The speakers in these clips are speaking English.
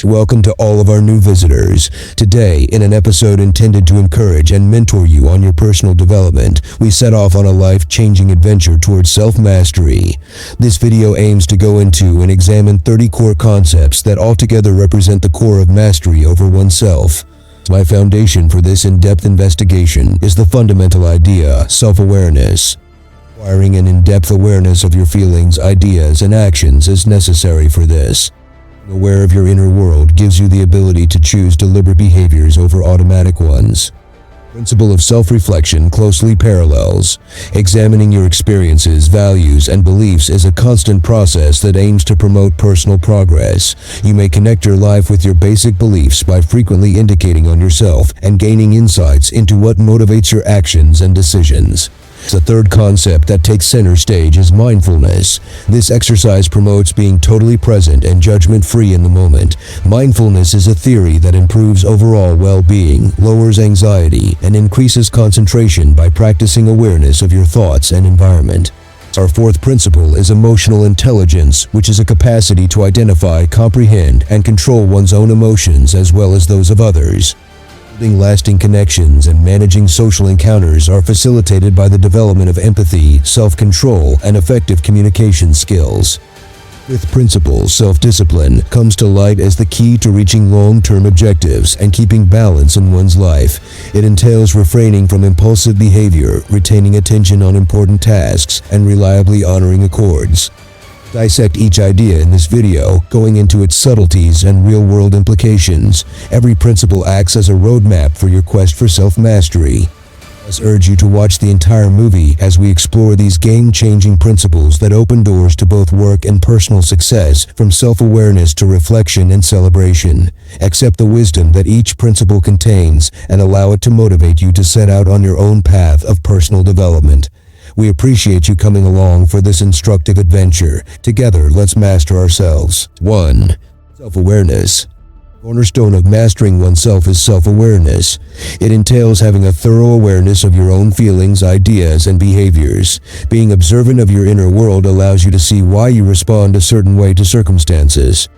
Welcome to all of our new visitors. Today, in an episode intended to encourage and mentor you on your personal development, we set off on a life-changing adventure towards self-mastery. This video aims to go into and examine 30 core concepts that altogether represent the core of mastery over oneself. My foundation for this in-depth investigation is the fundamental idea, self-awareness. Acquiring an in-depth awareness of your feelings, ideas, and actions is necessary for this. Aware of your inner world gives you the ability to choose deliberate behaviors over automatic ones. The principle of self-reflection closely parallels. Examining your experiences, values, and beliefs is a constant process that aims to promote personal progress. You may connect your life with your basic beliefs by frequently indicating on yourself and gaining insights into what motivates your actions and decisions. The third concept that takes center stage is mindfulness. This exercise promotes being totally present and judgment-free in the moment. Mindfulness is a theory that improves overall well-being, lowers anxiety, and increases concentration by practicing awareness of your thoughts and environment. Our fourth principle is emotional intelligence, which is a capacity to identify, comprehend, and control one's own emotions as well as those of others. Building lasting connections and managing social encounters are facilitated by the development of empathy, self-control, and effective communication skills. Fifth principle, self-discipline, comes to light as the key to reaching long-term objectives and keeping balance in one's life. It entails refraining from impulsive behavior, retaining attention on important tasks, and reliably honoring accords. Dissect each idea in this video, going into its subtleties and real-world implications. Every principle acts as a roadmap for your quest for self-mastery. I urge you to watch the entire movie as we explore these game-changing principles that open doors to both work and personal success, from self-awareness to reflection and celebration. Accept the wisdom that each principle contains and allow it to motivate you to set out on your own path of personal development. We appreciate you coming along for this instructive adventure. Together, let's master ourselves. 1. Self-awareness. Cornerstone of mastering oneself is self-awareness. It entails having a thorough awareness of your own feelings, ideas, and behaviors. Being observant of your inner world allows you to see why you respond a certain way to circumstances.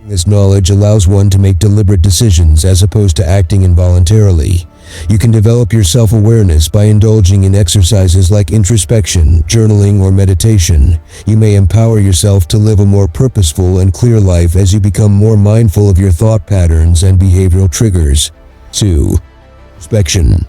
This knowledge allows one to make deliberate decisions as opposed to acting involuntarily. You can develop your self-awareness by indulging in exercises like introspection, journaling, or meditation. You may empower yourself to live a more purposeful and clear life as you become more mindful of your thought patterns and behavioral triggers. 2. Introspection.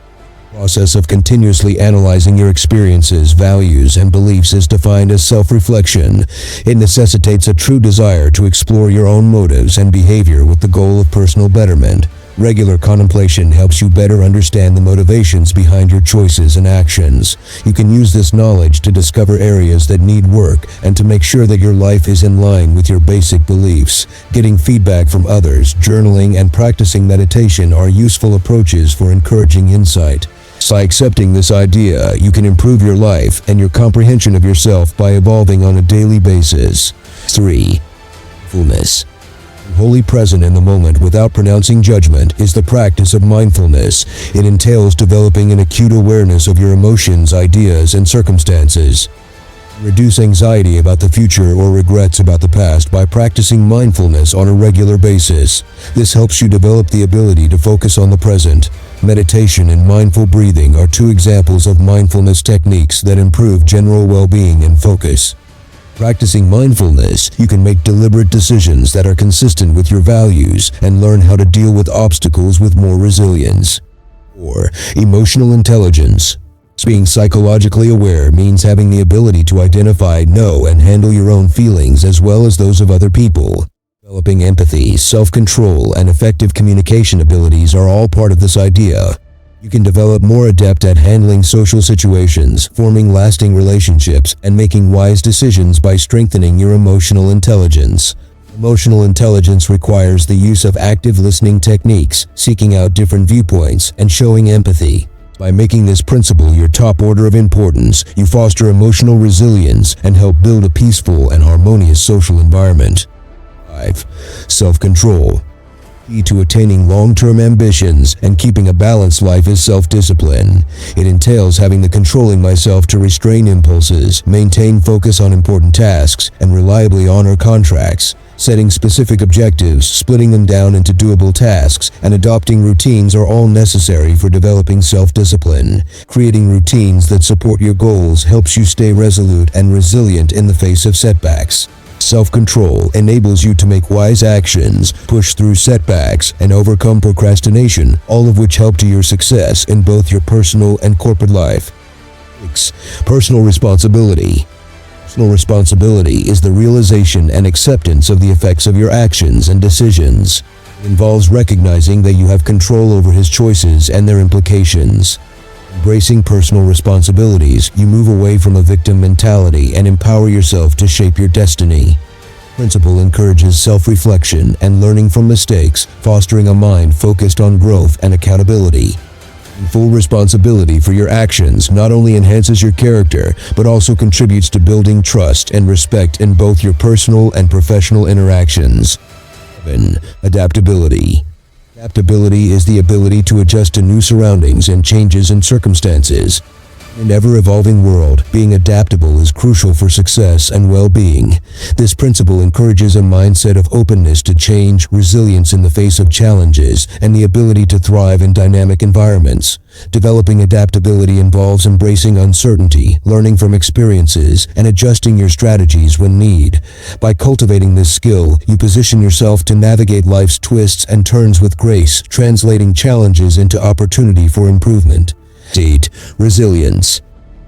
The process of continuously analyzing your experiences, values, and beliefs is defined as self-reflection. It necessitates a true desire to explore your own motives and behavior with the goal of personal betterment. Regular contemplation helps you better understand the motivations behind your choices and actions. You can use this knowledge to discover areas that need work and to make sure that your life is in line with your basic beliefs. Getting feedback from others, journaling, and practicing meditation are useful approaches for encouraging insight. By accepting this idea, you can improve your life and your comprehension of yourself by evolving on a daily basis. 3. Mindfulness. Wholly present in the moment without pronouncing judgment is the practice of mindfulness. It entails developing an acute awareness of your emotions, ideas, and circumstances. Reduce anxiety about the future or regrets about the past by practicing mindfulness on a regular basis. This helps you develop the ability to focus on the present. Meditation and mindful breathing are two examples of mindfulness techniques that improve general well-being and focus. Practicing mindfulness, you can make deliberate decisions that are consistent with your values and learn how to deal with obstacles with more resilience. 4. Emotional intelligence. Being psychologically aware means having the ability to identify, know, and handle your own feelings as well as those of other people. Developing empathy, self-control, and effective communication abilities are all part of this idea. You can develop more adept at handling social situations, forming lasting relationships, and making wise decisions by strengthening your emotional intelligence. Emotional intelligence requires the use of active listening techniques, seeking out different viewpoints, and showing empathy. By making this principle your top order of importance, you foster emotional resilience and help build a peaceful and harmonious social environment. 5. Self-control. Key to attaining long-term ambitions and keeping a balanced life is self-discipline. It entails having the controlling myself to restrain impulses, maintain focus on important tasks, and reliably honor contracts. Setting specific objectives, splitting them down into doable tasks, and adopting routines are all necessary for developing self-discipline. Creating routines that support your goals helps you stay resolute and resilient in the face of setbacks. Self-control enables you to make wise actions, push through setbacks, and overcome procrastination, all of which help to your success in both your personal and corporate life. 6. Personal responsibility. Personal responsibility is the realization and acceptance of the effects of your actions and decisions. It involves recognizing that you have control over his choices and their implications. Embracing personal responsibilities, you move away from a victim mentality and empower yourself to shape your destiny. Principle encourages self-reflection and learning from mistakes, fostering a mind focused on growth and accountability. Full responsibility for your actions not only enhances your character, but also contributes to building trust and respect in both your personal and professional interactions. 7. Adaptability. Adaptability is the ability to adjust to new surroundings and changes in circumstances. In an ever-evolving world, being adaptable is crucial for success and well-being. This principle encourages a mindset of openness to change, resilience in the face of challenges, and the ability to thrive in dynamic environments. Developing adaptability involves embracing uncertainty, learning from experiences, and adjusting your strategies when need. By cultivating this skill, you position yourself to navigate life's twists and turns with grace, translating challenges into opportunity for improvement. 8. Resilience.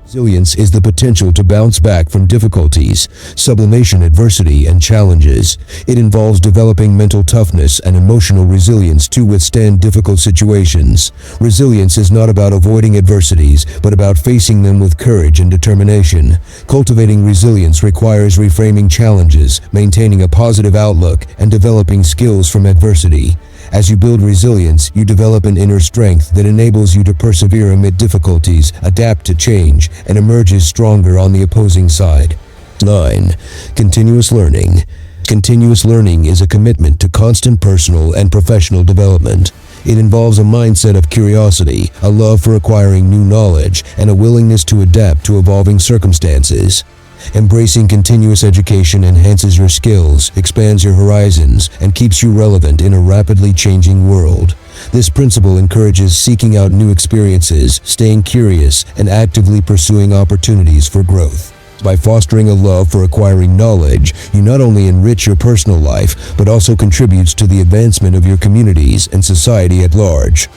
Resilience is the potential to bounce back from difficulties, sublimation, adversity, and challenges. It involves developing mental toughness and emotional resilience to withstand difficult situations. Resilience is not about avoiding adversities, but about facing them with courage and determination. Cultivating resilience requires reframing challenges, maintaining a positive outlook, and developing skills from adversity. As you build resilience, you develop an inner strength that enables you to persevere amid difficulties, adapt to change, and emerges stronger on the opposing side. 9. Continuous learning. Continuous learning is a commitment to constant personal and professional development. It involves a mindset of curiosity, a love for acquiring new knowledge, and a willingness to adapt to evolving circumstances. Embracing continuous education enhances your skills, expands your horizons, and keeps you relevant in a rapidly changing world. This principle encourages seeking out new experiences, staying curious, and actively pursuing opportunities for growth. By fostering a love for acquiring knowledge, you not only enrich your personal life, but also contributes to the advancement of your communities and society at large.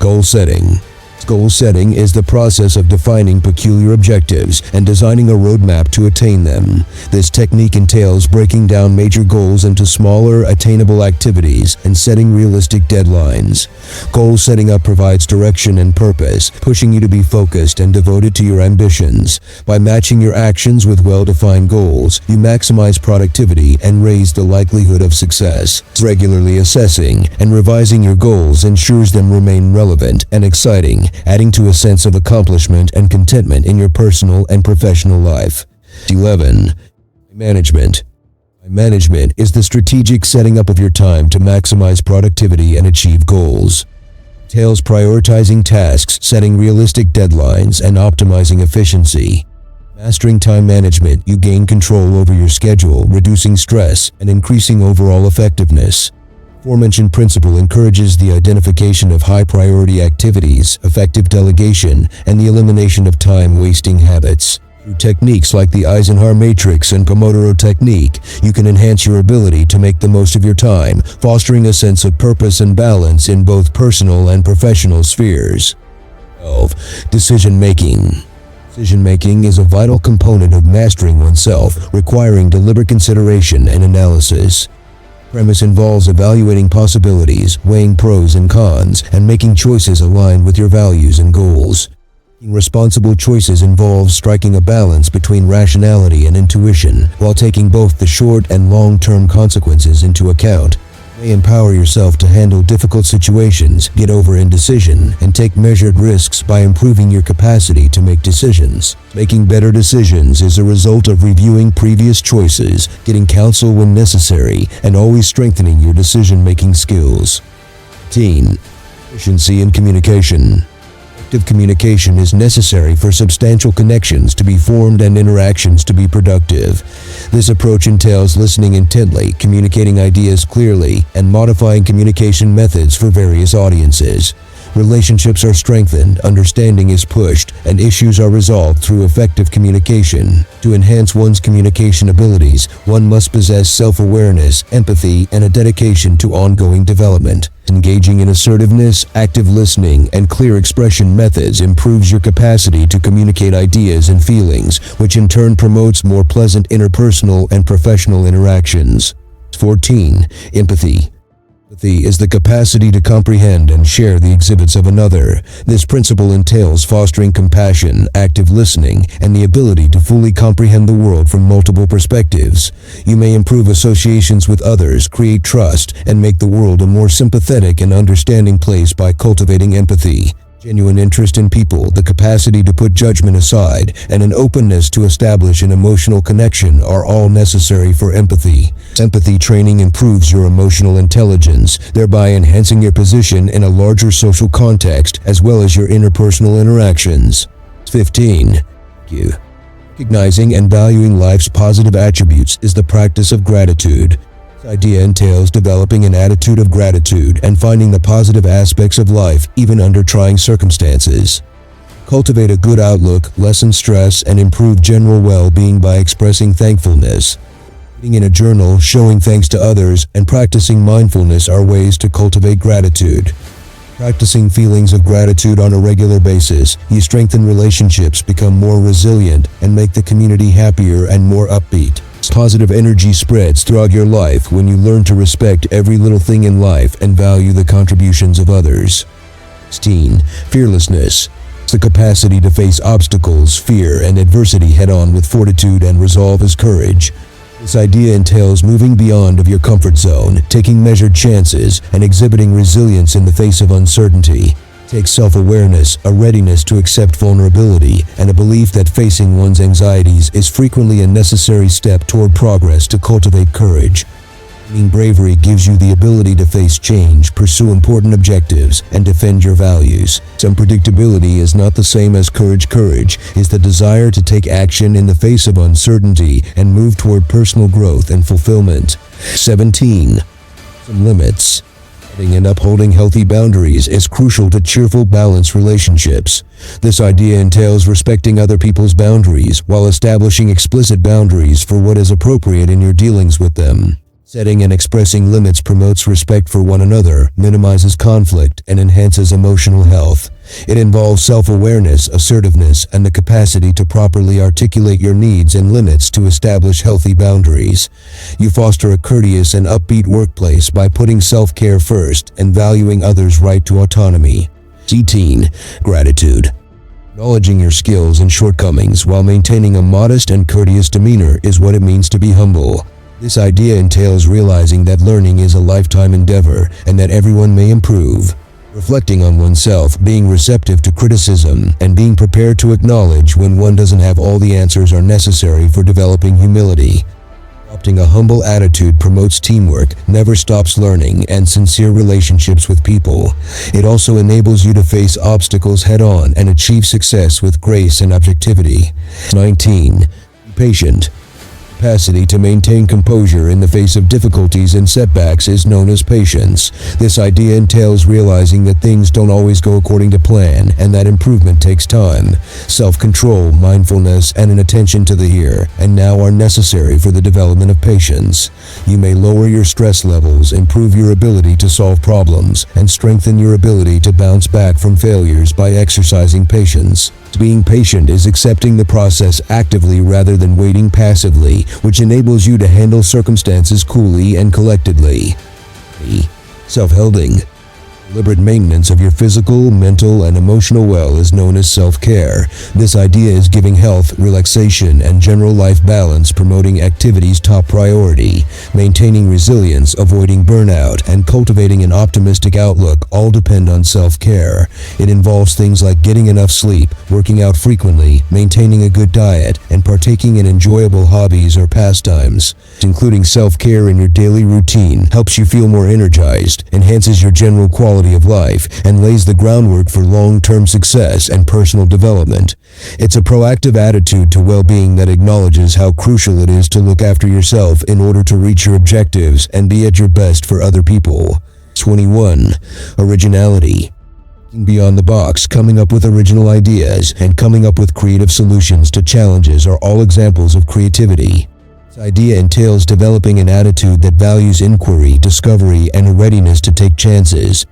Goal setting. Goal setting is the process of defining peculiar objectives and designing a roadmap to attain them. This technique entails breaking down major goals into smaller, attainable activities and setting realistic deadlines. Goal setting up provides direction and purpose, pushing you to be focused and devoted to your ambitions. By matching your actions with well-defined goals, you maximize productivity and raise the likelihood of success. Regularly assessing and revising your goals ensures them remain relevant and exciting, adding to a sense of accomplishment and contentment in your personal and professional life. 11. Management. Management is the strategic setting up of your time to maximize productivity and achieve goals. It entails prioritizing tasks, setting realistic deadlines, and optimizing efficiency. Mastering time management, you gain control over your schedule, reducing stress and increasing overall effectiveness. The aforementioned principle encourages the identification of high-priority activities, effective delegation, and the elimination of time-wasting habits. Through techniques like the Eisenhower Matrix and Pomodoro technique, you can enhance your ability to make the most of your time, fostering a sense of purpose and balance in both personal and professional spheres. 12. Decision-making. Decision-making is a vital component of mastering oneself, requiring deliberate consideration and analysis. The premise involves evaluating possibilities, weighing pros and cons, and making choices aligned with your values and goals. Making responsible choices involves striking a balance between rationality and intuition, while taking both the short and long-term consequences into account. You may empower yourself to handle difficult situations, get over indecision, and take measured risks by improving your capacity to make decisions. Making better decisions is a result of reviewing previous choices, getting counsel when necessary, and always strengthening your decision-making skills. 13. Efficiency in communication. Effective communication is necessary for substantial connections to be formed and interactions to be productive. This approach entails listening intently, communicating ideas clearly, and modifying communication methods for various audiences. Relationships are strengthened, understanding is pushed, and issues are resolved through effective communication. To enhance one's communication abilities, one must possess self-awareness, empathy, and a dedication to ongoing development. Engaging in assertiveness, active listening, and clear expression methods improves your capacity to communicate ideas and feelings, which in turn promotes more pleasant interpersonal and professional interactions. 14. Empathy. Empathy is the capacity to comprehend and share the exhibits of another. This principle entails fostering compassion, active listening, and the ability to fully comprehend the world from multiple perspectives. You may improve associations with others, create trust, and make the world a more sympathetic and understanding place by cultivating empathy. Genuine interest in people, the capacity to put judgment aside, and an openness to establish an emotional connection are all necessary for empathy. Empathy training improves your emotional intelligence, thereby enhancing your position in a larger social context as well as your interpersonal interactions. 15. Thank you. Recognizing and valuing life's positive attributes is the practice of gratitude. This idea entails developing an attitude of gratitude and finding the positive aspects of life even under trying circumstances. Cultivate a good outlook, lessen stress, and improve general well-being by expressing thankfulness. Writing in a journal, showing thanks to others, and practicing mindfulness are ways to cultivate gratitude. Practicing feelings of gratitude on a regular basis, you strengthen relationships, become more resilient, and make the community happier and more upbeat. Positive energy spreads throughout your life when you learn to respect every little thing in life and value the contributions of others. 16. Fearlessness. It's the capacity to face obstacles, fear, and adversity head-on with fortitude and resolve as courage. This idea entails moving beyond of your comfort zone, taking measured chances, and exhibiting resilience in the face of uncertainty. It takes self-awareness, a readiness to accept vulnerability, and a belief that facing one's anxieties is frequently a necessary step toward progress to cultivate courage. Bravery gives you the ability to face change, pursue important objectives, and defend your values. Unpredictability is not the same as courage. Courage is the desire to take action in the face of uncertainty and move toward personal growth and fulfillment. 17. Some limits. Setting and upholding healthy boundaries is crucial to cheerful, balanced relationships. This idea entails respecting other people's boundaries while establishing explicit boundaries for what is appropriate in your dealings with them. Setting and expressing limits promotes respect for one another, minimizes conflict, and enhances emotional health. It involves self-awareness, assertiveness, and the capacity to properly articulate your needs and limits to establish healthy boundaries. You foster a courteous and upbeat workplace by putting self-care first and valuing others' right to autonomy. 18. Gratitude. Acknowledging your skills and shortcomings while maintaining a modest and courteous demeanor is what it means to be humble. This idea entails realizing that learning is a lifetime endeavor and that everyone may improve. Reflecting on oneself, being receptive to criticism, and being prepared to acknowledge when one doesn't have all the answers are necessary for developing humility. Adopting a humble attitude promotes teamwork, never stops learning, and sincere relationships with people. It also enables you to face obstacles head-on and achieve success with grace and objectivity. 19. Be patient. Capacity to maintain composure in the face of difficulties and setbacks is known as patience. This idea entails realizing that things don't always go according to plan and that improvement takes time. Self-control, mindfulness, and an attention to the here and now are necessary for the development of patience. You may lower your stress levels, improve your ability to solve problems, and strengthen your ability to bounce back from failures by exercising patience. Being patient is accepting the process actively rather than waiting passively, which enables you to handle circumstances coolly and collectedly. Self-healing. Deliberate maintenance of your physical, mental, and emotional well is known as self-care. This idea is giving health, relaxation, and general life balance, promoting activities top priority. Maintaining resilience, avoiding burnout, and cultivating an optimistic outlook all depend on self-care. It involves things like getting enough sleep, working out frequently, maintaining a good diet, and partaking in enjoyable hobbies or pastimes. Including self-care in your daily routine helps you feel more energized, enhances your general quality quality of life and lays the groundwork for long-term success and personal development. It's a proactive attitude to well-being that acknowledges how crucial it is to look after yourself in order to reach your objectives and be at your best for other people. 21. Originality. Thinking beyond the box, coming up with original ideas, and coming up with creative solutions to challenges are all examples of creativity. This idea entails developing an attitude that values inquiry, discovery, and a readiness to take chances.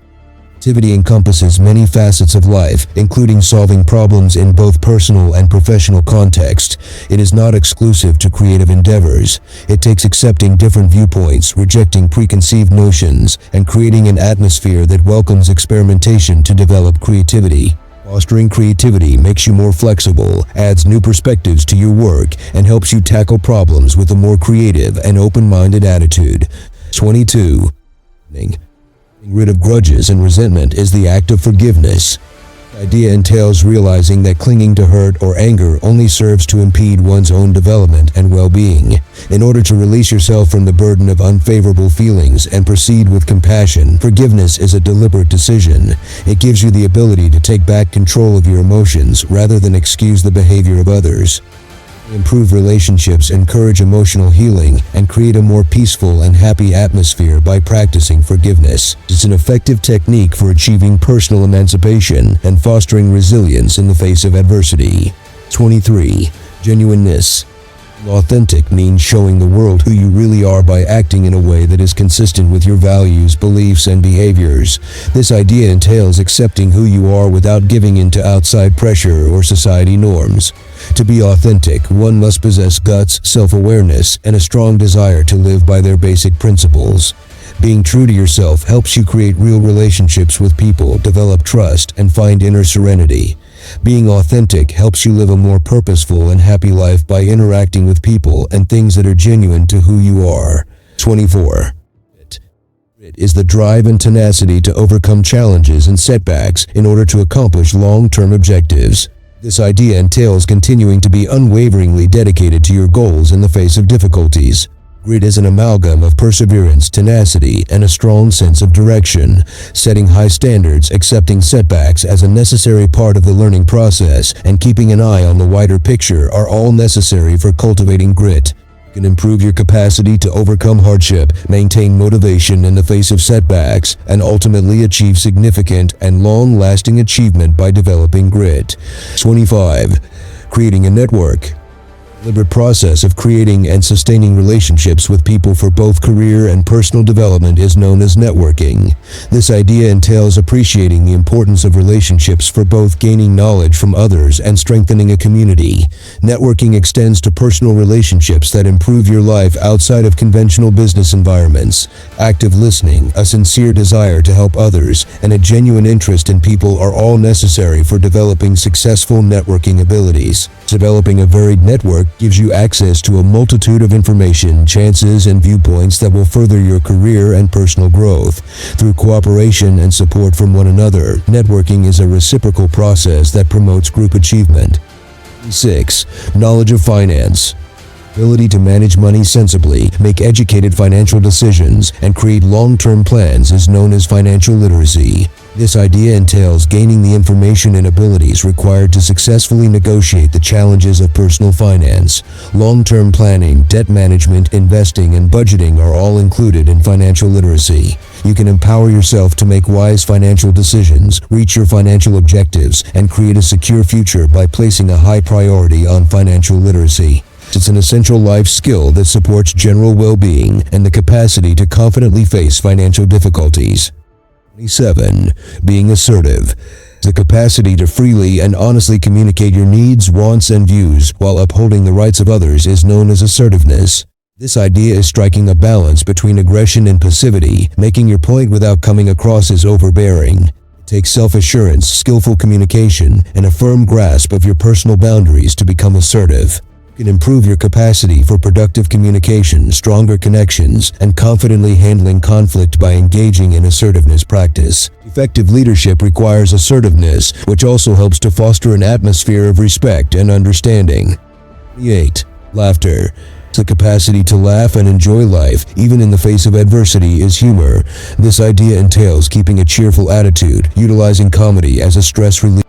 Creativity encompasses many facets of life, including solving problems in both personal and professional context. It is not exclusive to creative endeavors. It takes accepting different viewpoints, rejecting preconceived notions, and creating an atmosphere that welcomes experimentation to develop creativity. Fostering creativity makes you more flexible, adds new perspectives to your work, and helps you tackle problems with a more creative and open-minded attitude. 22. Getting rid of grudges and resentment is the act of forgiveness. The idea entails realizing that clinging to hurt or anger only serves to impede one's own development and well-being. In order to release yourself from the burden of unfavorable feelings and proceed with compassion, forgiveness is a deliberate decision. It gives you the ability to take back control of your emotions rather than excuse the behavior of others. Improve relationships, encourage emotional healing, and create a more peaceful and happy atmosphere by practicing forgiveness. It's an effective technique for achieving personal emancipation and fostering resilience in the face of adversity. 23. Genuineness. Authentic means showing the world who you really are by acting in a way that is consistent with your values, beliefs, and behaviors. This idea entails accepting who you are without giving in to outside pressure or society norms. To be authentic, one must possess guts, self-awareness, and a strong desire to live by their basic principles. Being true to yourself helps you create real relationships with people, develop trust, and find inner serenity. Being authentic helps you live a more purposeful and happy life by interacting with people and things that are genuine to who you are. 24. Grit is the drive and tenacity to overcome challenges and setbacks in order to accomplish long-term objectives. This idea entails continuing to be unwaveringly dedicated to your goals in the face of difficulties. Grit is an amalgam of perseverance, tenacity, and a strong sense of direction. Setting high standards, accepting setbacks as a necessary part of the learning process, and keeping an eye on the wider picture are all necessary for cultivating grit. You can improve your capacity to overcome hardship, maintain motivation in the face of setbacks, and ultimately achieve significant and long-lasting achievement by developing grit. 25. Creating a network. The deliberate process of creating and sustaining relationships with people for both career and personal development is known as networking. This idea entails appreciating the importance of relationships for both gaining knowledge from others and strengthening a community. Networking extends to personal relationships that improve your life outside of conventional business environments. Active listening, a sincere desire to help others, and a genuine interest in people are all necessary for developing successful networking abilities. Developing a varied network gives you access to a multitude of information, chances, and viewpoints that will further your career and personal growth. Through cooperation and support from one another, networking is a reciprocal process that promotes group achievement. 6. Knowledge of finance. Ability to manage money sensibly, make educated financial decisions, and create long-term plans is known as financial literacy. This idea entails gaining the information and abilities required to successfully negotiate the challenges of personal finance. Long-term planning, debt management, investing, and budgeting are all included in financial literacy. You can empower yourself to make wise financial decisions, reach your financial objectives, and create a secure future by placing a high priority on financial literacy. It's an essential life skill that supports general well-being and the capacity to confidently face financial difficulties. 27. Being assertive. The capacity to freely and honestly communicate your needs, wants, and views while upholding the rights of others is known as assertiveness. This idea is striking a balance between aggression and passivity, making your point without coming across as overbearing. It takes self-assurance, skillful communication, and a firm grasp of your personal boundaries to become assertive. You can improve your capacity for productive communication, stronger connections, and confidently handling conflict by engaging in assertiveness practice. Effective leadership requires assertiveness, which also helps to foster an atmosphere of respect and understanding. 28. Laughter. The capacity to laugh and enjoy life, even in the face of adversity, is humor. This idea entails keeping a cheerful attitude, utilizing comedy as a stress relief